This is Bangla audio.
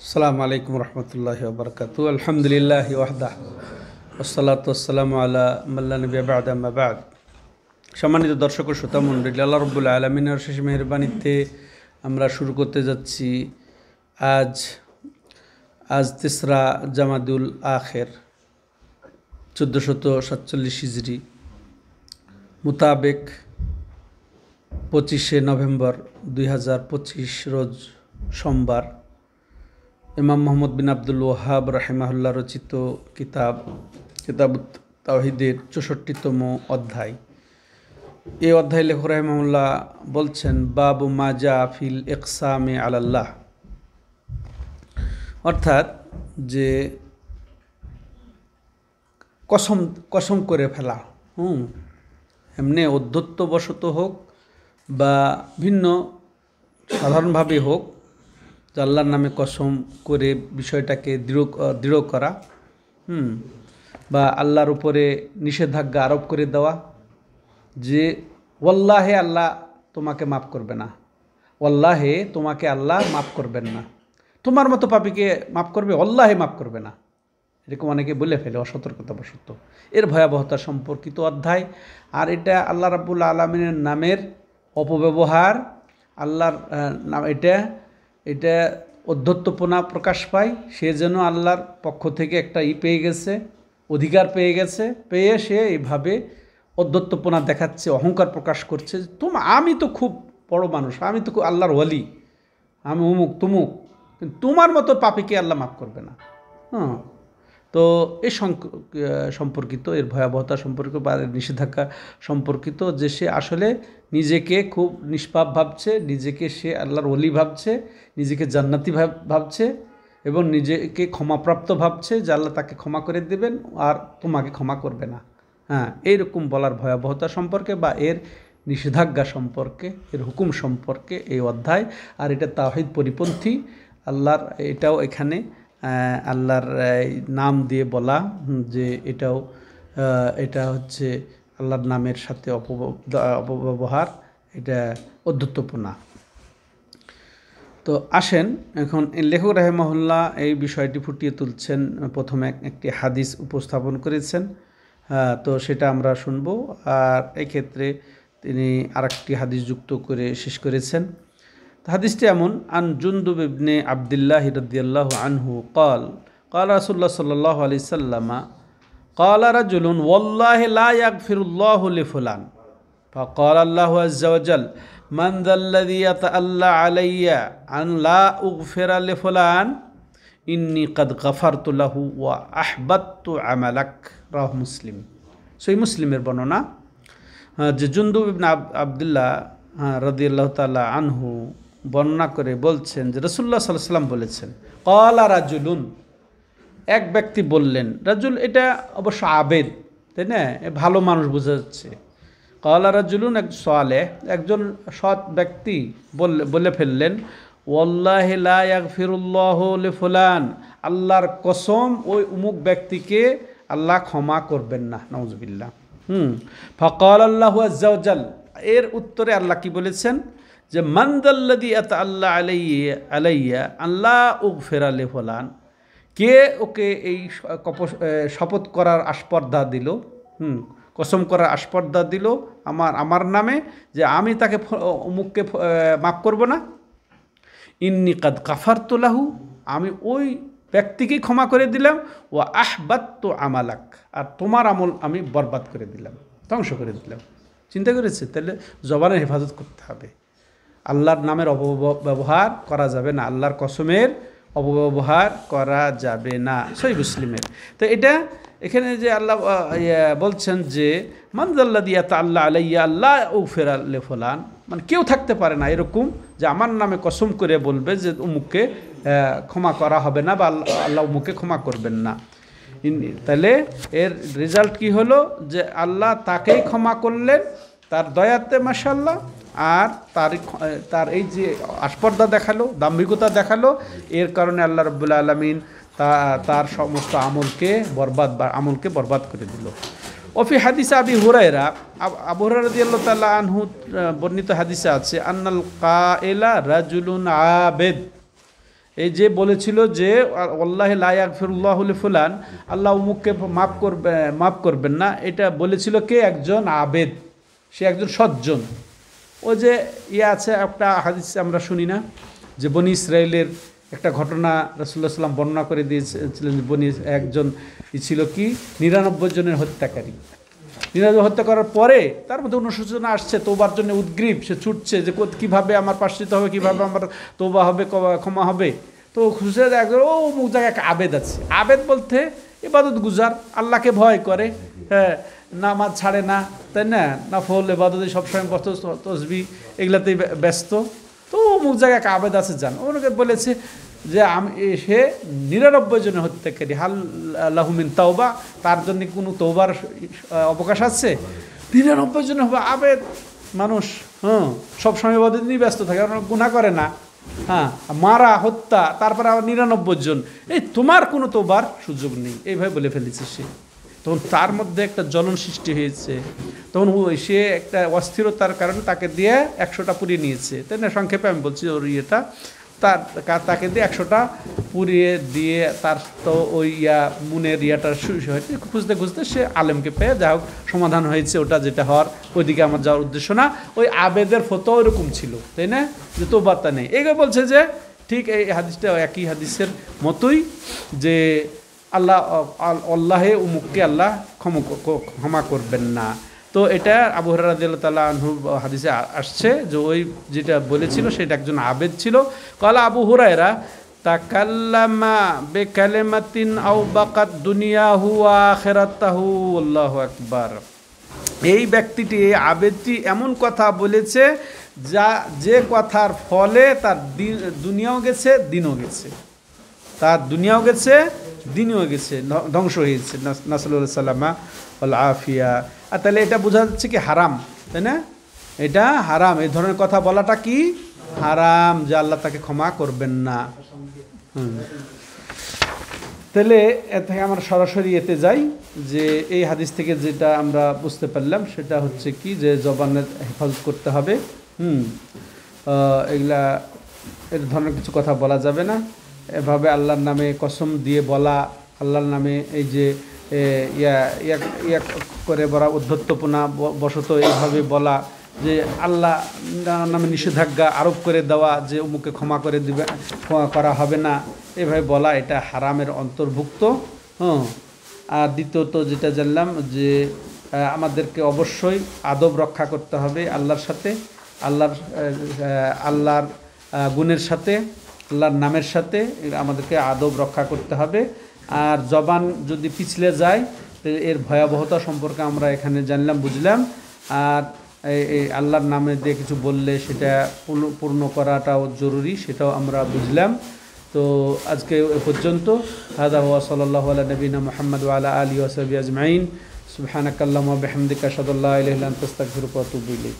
আসসালামু আলাইকুম রহমতুল্লাহি ওয়া বারাকাতুহু। আলহামদুলিল্লাহি ওয়াহদাহ ওয়াসসালাতু ওয়াসসালামু আলা মান লা নাবিয়্যা বা'দা, আম্মা বা'দ। সম্মানিত দর্শক ও শ্রোতা মণ্ডলী, আল্লাহ রাব্বুল আলামিনের অশেষ মেহেরবানিতে আমরা শুরু করতে যাচ্ছি আজ তেসরা জামাদুল আখের 1447 হিজরি মোতাবেক 25শে নভেম্বর 2025 রোজ সোমবার। ইমাম মোহাম্মদ বিন আব্দুল ওয়াহাব রাহিমাহুল্লাহ রচিত কিতাব তাওহীদের 64তম অধ্যায়। এই অধ্যায় লেখক রাহিমাহুল্লাহ বলছেন, বাবু মাজা ফিল ইকসামে আলাল্লাহ, অর্থাৎ যে কসম করে ফেলা, এমনি অধ্যত্ববশত হোক বা ভিন্ন সাধারণভাবে হোক, যে আল্লাহর নামে কসম করে বিষয়টাকে দৃঢ় করা, বা আল্লাহর উপরে নিষেধাজ্ঞা আরোপ করে দেওয়া যে ওয়াল্লাহে আল্লাহ তোমাকে মাফ করবে না, ওয়াল্লাহে তোমাকে আল্লাহ মাফ করবেন না, তোমার মতো পাপীকে মাফ করবে, ওয়াল্লাহে মাফ করবে না, এরকম অনেকে বলে ফেলে অসতর্কতাবশত। এর ভয়াবহতা সম্পর্কিত অধ্যায়। আর এটা আল্লাহ রাব্বুল আলামিনের নামের অপব্যবহার, আল্লাহর নাম এটা অধ্যত্বপনা প্রকাশ পায়। সে যেন আল্লাহর পক্ষ থেকে একটা পেয়ে গেছে, অধিকার পেয়ে গেছে, পেয়ে সে এইভাবে অধ্যত্বপনা দেখাচ্ছে, অহংকার প্রকাশ করছে। আমি তো খুব বড় মানুষ, আমি তো খুব আল্লাহর ওয়ালি, আমি অমুক তুমুক, কিন্তু তোমার মতো পাপীকে আল্লাহ মাফ করবে না। তো এই সম্পর্কিত, এর ভয়াবহতা সম্পর্কিত বা নিষেধাজ্ঞা সম্পর্কিত, যে সে আসলে নিজেকে খুব নিষ্পাপ ভাবছে, নিজেকে সে আল্লাহর ওলি ভাবছে, নিজেকে জান্নাতি ভাবছে এবং নিজেকে ক্ষমাপ্রাপ্ত ভাবছে যে আল্লাহ তাকে ক্ষমা করে দেবেন আর তোমাকে ক্ষমা করবে না। এইরকম বলার ভয়াবহতা সম্পর্কে বা এর নিষেধাজ্ঞা সম্পর্কে, এর হুকুম সম্পর্কে এই অধ্যায়। আর এটা তাওহীদ পরিপন্থী। আল্লাহর এটাও এখানে আল্লাহর নাম দিয়ে বলা, যে এটা হচ্ছে আল্লাহর নামের সাথে অপব্যবহার, এটা অধ্যত্বপনা। তো আসেন এখন লেখক রাহিমাহুল্লাহ এই বিষয়টি ফুটিয়ে তুলছেন। প্রথমে একটি হাদিস উপস্থাপন করেছেন, তো সেটা আমরা শুনব। আর এক্ষেত্রে তিনি আরেকটি হাদিস যুক্ত করে শেষ করেছেন। হাদিসটি এমন, আন জুনদুব ইবনে আবদুল্লাহ রাদিয়াল্লাহু আনহু قال قال رسول الله صلى الله عليه وسلم قال رجل والله لا يغفر الله لفلان فقال الله عز وجل من ذا الذي يتألى علي أن لا أغفر لفلان إني قد غفرت له وأحبطت عملك رواه مسلم। সহিহ মুসলিমের বর্ণনা, যে জুনদুব ইবনে আবদুল্লাহ রাদিয়াল্লাহু তাআলা আনহু বর্ণনা করে বলছেন যে রাসূলুল্লাহ সাল্লাল্লাহু আলাইহি ওয়াসাল্লাম বলেছেন, ক্বালা রাজুলুন, এক ব্যক্তি বললেন। রাজুল এটা অবশ্য আবেদ, তাই না, ভালো মানুষ বোঝা যাচ্ছে। ক্বালা রাজুলুন, এক সালেহ, একজন সৎ ব্যক্তি বলে ফেললেন, ওয়াল্লাহি লা ইয়াগফিরুল্লাহু লিফুলান, আল্লাহর কসম ওই উমুক ব্যক্তিকে আল্লাহ ক্ষমা করবেন না, নাউযুবিল্লাহ। ফাকালা আল্লাহু আযজা ওয়া জাল, এর উত্তরে আল্লাহ কি বলেছেন, যে মান যাল্লাযী আতাআল্লা আলাইয়া আল্লাহ উগফিরা লিফুলান, কে ওকে এই শপথ করার আস্পর্ধা দিল, কসম করার আস্পর্ধা দিল আমার নামে, যে আমি তাকে অমুককে মাফ করব না। ইন্নী কাদ গাফারতু লাহু, আমি ওই ব্যক্তিকেই ক্ষমা করে দিলাম। ও আহবাত্তু আমালাক, আর তোমার আমল আমি বরবাদ করে দিলাম, ধ্বংস করে দিলাম। চিন্তা করেছে? তাহলে জবানের হেফাজত করতে হবে, আল্লাহর নামের অপব্যবহার করা যাবে না, আল্লাহর কসমের অপব্যবহার করা যাবে না। সহিহ মুসলিমের। তো এটা এখানে যে আল্লাহ বলছেন যে মান যাল্লাযী ইয়াতাআল্লা আলাইয়া আল্লাহ উগফিরা লিফুলান, মানে কেউ থাকতে পারে না এরকম যে আমার নামে কসম করে বলবে যে উমুককে ক্ষমা করা হবে না বা আল্লাহ উমুককে ক্ষমা করবেন না। তাহলে এর রেজাল্ট কি হলো, যে আল্লাহ তাকেই ক্ষমা করলেন তার দয়াতে, মাশাআল্লাহ, আর তার এই যে আস্পর্ধা দেখালো, দাম্ভিকতা দেখালো, এর কারণে আল্লাহ রাব্বুল আলামিন তার সমস্ত আমলকে বরবাদ করে দিল। ওফি হাদিসে আবি হুরায়রা, আবু হুরায়রা রাদিয়াল্লাহু তাআলা আনহু বর্ণিত হাদিসে আছে, আন্নাল কাইলা রাজুলুন আবেদ, এই যে বলেছিল যে আল্লাহি লা ইয়াগফিরুল্লাহু লিফুলান, আল্লাহ উমুককে মাফ করবেন না, এটা বলেছিল কে? একজন আবেদ, সে একজন সজ্জন। ও যে আছে একটা হাদিস আমরা শুনি না, যে বনি ইসরায়েলের একটা ঘটনা রাসূলুল্লাহ সাল্লাম বর্ণনা করে দিয়েছিলেন। বনি একজন ছিল কি 99 জনের হত্যাকারী। 99 হত্যা করার পরে তার মধ্যে অনুশোচনা আসছে, তোবার জন্য উদ্গ্রীব, সে ছুটছে যে কীভাবে আমার পাশ্চিত হবে, কীভাবে আমার তোবা হবে, ক্ষমা হবে। তো খুঁজে দেখো ও মুখ জায়গায় একটা আবেদ আছে। আবেদ বলতে ইবাদত গুজার, আল্লাহকে ভয় করে, হ্যাঁ, নামাজ ছাড়ে না, তাই না, নফল ইবাদতে সবসময় ব্যস্ত, তসবি এগুলাতেই ব্যস্ত। তো মুখ জায়গায় একটা আবেদ আছে, জান ওনাকে বলেছে যে সে 99 জনের হত্যাকারী, হাল লাহুমিন তাওবা, তার জন্য কোনো তওবার অবকাশ আছে? 99 জনের হবে আবেদ মানুষ, সবসময় ইবাদত নিয়ে ব্যস্ত থাকে, গুনাহ করে না, হ্যাঁ, মারা হত্যা, তারপরে আবার 99 জন, এই তোমার কোনো তওবার সুযোগ নেই, এইভাবে বলে ফেলেছে সে। তখন তার মধ্যে একটা জ্বলন সৃষ্টি হয়েছে। তখন সে একটা অস্থিরতার কারণে তাকে দিয়ে 100টা পুড়িয়ে নিয়েছে, তাই না? সংক্ষেপে আমি বলছি ওর ইয়েটা, তাকে দিয়ে 100টা পুড়িয়ে দিয়ে তার তো ওই মুনের ইয়াটা শুরু হয়েছে। খুঁজতে খুঁজতে সে আলেমকে পেয়ে যা হোক সমাধান হয়েছে, ওটা যেটা হওয়ার, ওইদিকে আমার যাওয়ার উদ্দেশ্য না। ওই আবেদের ফতোয়া ওইরকম ছিল, তাই না, যে তোবাতা নেই। এইগুলো বলছে যে ঠিক এই হাদিসটা একই হাদিসের মতোই, যে আল্লাহে উমুককে আল্লাহ ক্ষমা করবেন না। তো এটা আবু হুরায়রা রাদিয়াল্লাহু তাআলা আনহু হাদিসে আসছে যে ওই যেটা বলেছিল সেটা একজন আবেদ ছিল। ক্বালা আবু হুরায়রা তাকাল্লামা বিকালিমাতিন আও বাকাত দুনিয়াহু ওয়া আখিরাতাহু, আল্লাহু আকবার। এই ব্যক্তিটি, এই আবেদটি এমন কথা বলেছে যে কথার ফলে তার দুনিয়াও গেছে, দিনও গেছে, তার দুনিয়াও গেছে, দিনও গেছে, ধ্বংস হয়েছে। নাসাল্লাল্লাহু সাল্লামা ওয়াল আফিয়া। আর তাহলে এটা বোঝা যাচ্ছে কি হারাম, তাই না? এটা হারাম, এই ধরনের কথা বলাটা কি হারাম, যে আল্লাহ তাকে ক্ষমা করবেন না। তাহলে এ থেকে আমরা সরাসরি এতে যাই, যে এই হাদিস থেকে যেটা আমরা বুঝতে পারলাম সেটা হচ্ছে কি, যে জবানের হেফাজত করতে হবে। এগুলা এর ধরনের কিছু কথা বলা যাবে না। এভাবে আল্লাহর নামে কসম দিয়ে বলা, আল্লাহর নামে এই যে ইয়া করে বলা, উদ্ধত্তপনা বশত এইভাবে বলা, যে আল্লাহ নামে নিষেধাজ্ঞা আরোপ করে দেওয়া, যে অমুকে ক্ষমা করে দিবে, করা হবে না, এভাবে বলা, এটা হারামের অন্তর্ভুক্ত। আর দ্বিতীয়ত যেটা জানলাম, যে আমাদেরকে অবশ্যই আদব রক্ষা করতে হবে আল্লাহর সাথে, আল্লাহর গুণের সাথে, আল্লাহর নামের সাথে আমাদেরকে আদব রক্ষা করতে হবে। আর জবান যদি পিছলে যায় এর ভয়াবহতা সম্পর্কে আমরা এখানে জানলাম, বুঝলাম। আর এই আল্লাহর নামে দিয়ে কিছু বললে সেটা পূর্ণ করাটাও জরুরি, সেটাও আমরা বুঝলাম। তো আজকে এ পর্যন্ত। হাদা ওয়া সাল্লাল্লাহু আলা নবিনা মুহাম্মদ ওয়া আলা আলিহি ওয়া সাহবিহি আজমাইন। সুবহানাকাল্লাহুম্মা ওয়া বিহামদিকা আশহাদু আল্লা ইলাহা ইল্লা আনতা আস্তাগফিরুকা ওয়া আতুবু ইলাইক।